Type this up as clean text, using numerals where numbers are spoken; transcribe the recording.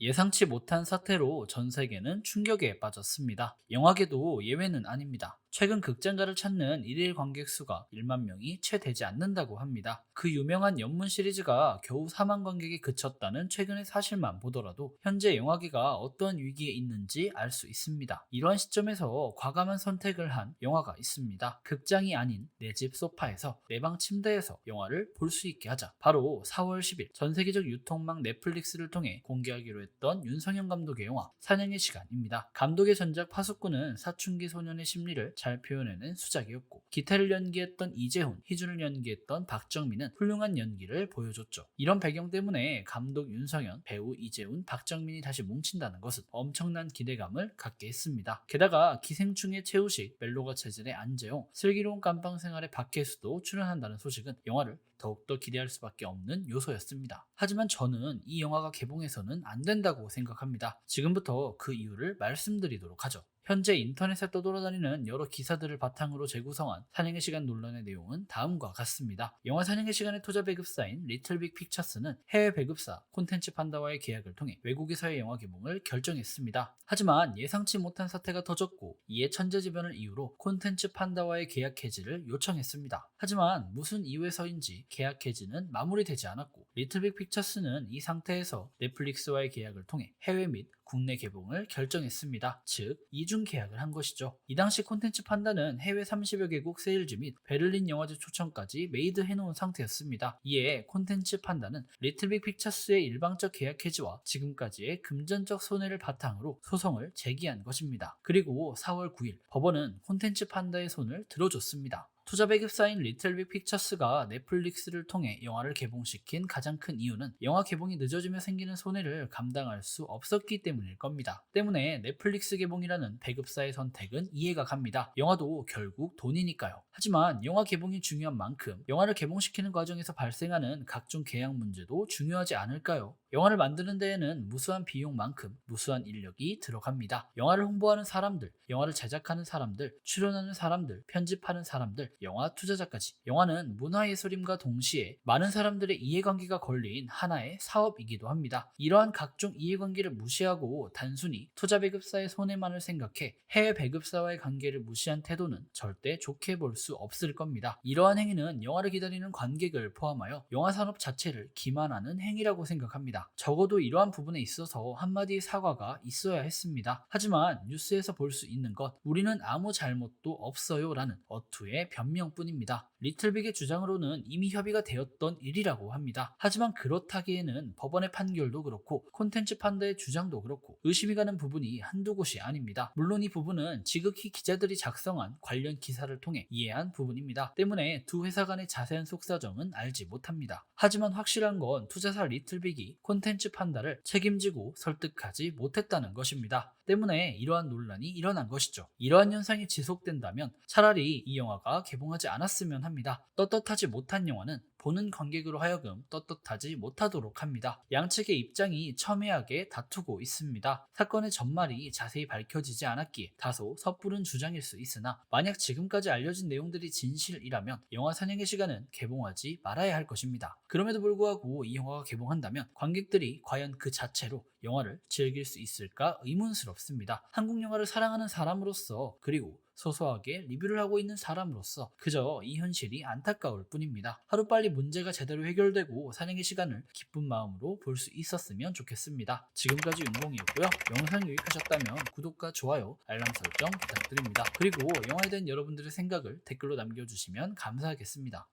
예상치 못한 사태로 전 세계는 충격에 빠졌습니다. 영화계도 예외는 아닙니다. 최근 극장가를 찾는 일일 관객 수가 1만 명이 채 되지 않는다고 합니다. 그 유명한 연문 시리즈가 겨우 4만 관객에 그쳤다는 최근의 사실만 보더라도 현재 영화계가 어떤 위기에 있는지 알 수 있습니다. 이러한 시점에서 과감한 선택을 한 영화가 있습니다. 극장이 아닌 내 집 소파에서 내 방 침대에서 영화를 볼 수 있게 하자. 바로 4월 10일 전 세계적 유통망 넷플릭스를 통해 공개하기로 했던 윤성현 감독의 영화 사냥의 시간입니다. 감독의 전작 파수꾼은 사춘기 소년의 심리를 잘 표현해낸 수작이었고, 기태를 연기했던 이재훈, 희준을 연기했던 박정민은 훌륭한 연기를 보여줬죠. 이런 배경 때문에 감독 윤성현, 배우 이재훈, 박정민이 다시 뭉친다는 것은 엄청난 기대감을 갖게 했습니다. 게다가 기생충의 최우식, 멜로가 체질의 안재홍, 슬기로운 깜빵 생활의 박혜수도 출연한다는 소식은 영화를 더욱더 기대할 수밖에 없는 요소였습니다. 하지만 저는 이 영화가 개봉해서는 안 된다고 생각합니다. 지금부터 그 이유를 말씀드리도록 하죠. 현재 인터넷에 떠돌아다니는 여러 기사들을 바탕으로 재구성한 사냥의 시간 논란의 내용은 다음과 같습니다. 영화 사냥의 시간의 투자 배급사인 리틀빅 픽처스는 해외 배급사 콘텐츠 판다와의 계약을 통해 외국에서의 영화 개봉을 결정했습니다. 하지만 예상치 못한 사태가 터졌고, 이에 천재지변을 이유로 콘텐츠 판다와의 계약 해지를 요청했습니다. 하지만 무슨 이유에서인지 계약 해지는 마무리되지 않았고, 리틀빅 픽처스는 이 상태에서 넷플릭스와의 계약을 통해 해외 및 국내 개봉을 결정했습니다. 즉, 이중 계약을 한 것이죠. 이 당시 콘텐츠 판다는 해외 30여 개국 세일즈 및 베를린 영화제 초청까지 메이드 해놓은 상태였습니다. 이에 콘텐츠 판다는 리틀빅 픽처스의 일방적 계약 해지와 지금까지의 금전적 손해를 바탕으로 소송을 제기한 것입니다. 그리고 4월 9일 법원은 콘텐츠 판다의 손을 들어줬습니다. 투자 배급사인 리틀빅 픽처스가 넷플릭스를 통해 영화를 개봉시킨 가장 큰 이유는 영화 개봉이 늦어지며 생기는 손해를 감당할 수 없었기 때문일 겁니다. 때문에 넷플릭스 개봉이라는 배급사의 선택은 이해가 갑니다. 영화도 결국 돈이니까요. 하지만 영화 개봉이 중요한 만큼 영화를 개봉시키는 과정에서 발생하는 각종 계약 문제도 중요하지 않을까요? 영화를 만드는 데에는 무수한 비용만큼 무수한 인력이 들어갑니다. 영화를 홍보하는 사람들, 영화를 제작하는 사람들, 출연하는 사람들, 편집하는 사람들, 영화 투자자까지. 영화는 문화예술임과 동시에 많은 사람들의 이해관계가 걸린 하나의 사업이기도 합니다. 이러한 각종 이해관계를 무시하고 단순히 투자 배급사의 손해만을 생각해 해외 배급사와의 관계를 무시한 태도는 절대 좋게 볼 수 없을 겁니다. 이러한 행위는 영화를 기다리는 관객을 포함하여 영화 산업 자체를 기만하는 행위라고 생각합니다. 적어도 이러한 부분에 있어서 한마디의 사과가 있어야 했습니다. 하지만 뉴스에서 볼 수 있는 것, 우리는 아무 잘못도 없어요 라는 어투의 변명뿐입니다. 리틀빅의 주장으로는 이미 협의가 되었던 일이라고 합니다. 하지만 그렇다기에는 법원의 판결도 그렇고 콘텐츠 판다의 주장도 그렇고 의심이 가는 부분이 한두 곳이 아닙니다. 물론 이 부분은 지극히 기자들이 작성한 관련 기사를 통해 이해한 부분입니다. 때문에 두 회사 간의 자세한 속사정은 알지 못합니다. 하지만 확실한 건 투자사 리틀빅이 콘텐츠 판다를 책임지고 설득하지 못했다는 것입니다. 때문에 이러한 논란이 일어난 것이죠. 이러한 현상이 지속된다면 차라리 이 영화가 개봉하지 않았으면 합니다. 떳떳하지 못한 영화는 보는 관객으로 하여금 떳떳하지 못하도록 합니다. 양측의 입장이 첨예하게 다투고 있습니다. 사건의 전말이 자세히 밝혀지지 않았기에 다소 섣부른 주장일 수 있으나, 만약 지금까지 알려진 내용들이 진실이라면 영화 사냥의 시간은 개봉하지 말아야 할 것입니다. 그럼에도 불구하고 이 영화가 개봉한다면 관객들이 과연 그 자체로 영화를 즐길 수 있을까 의문스럽습니다. 한국 영화를 사랑하는 사람으로서, 그리고 소소하게 리뷰를 하고 있는 사람으로서 그저 이 현실이 안타까울 뿐입니다. 하루빨리 문제가 제대로 해결되고 사냥의 시간을 기쁜 마음으로 볼 수 있었으면 좋겠습니다. 지금까지 윤봉이었고요. 영상이 유익하셨다면 구독과 좋아요, 알람 설정 부탁드립니다. 그리고 영화에 대한 여러분들의 생각을 댓글로 남겨주시면 감사하겠습니다.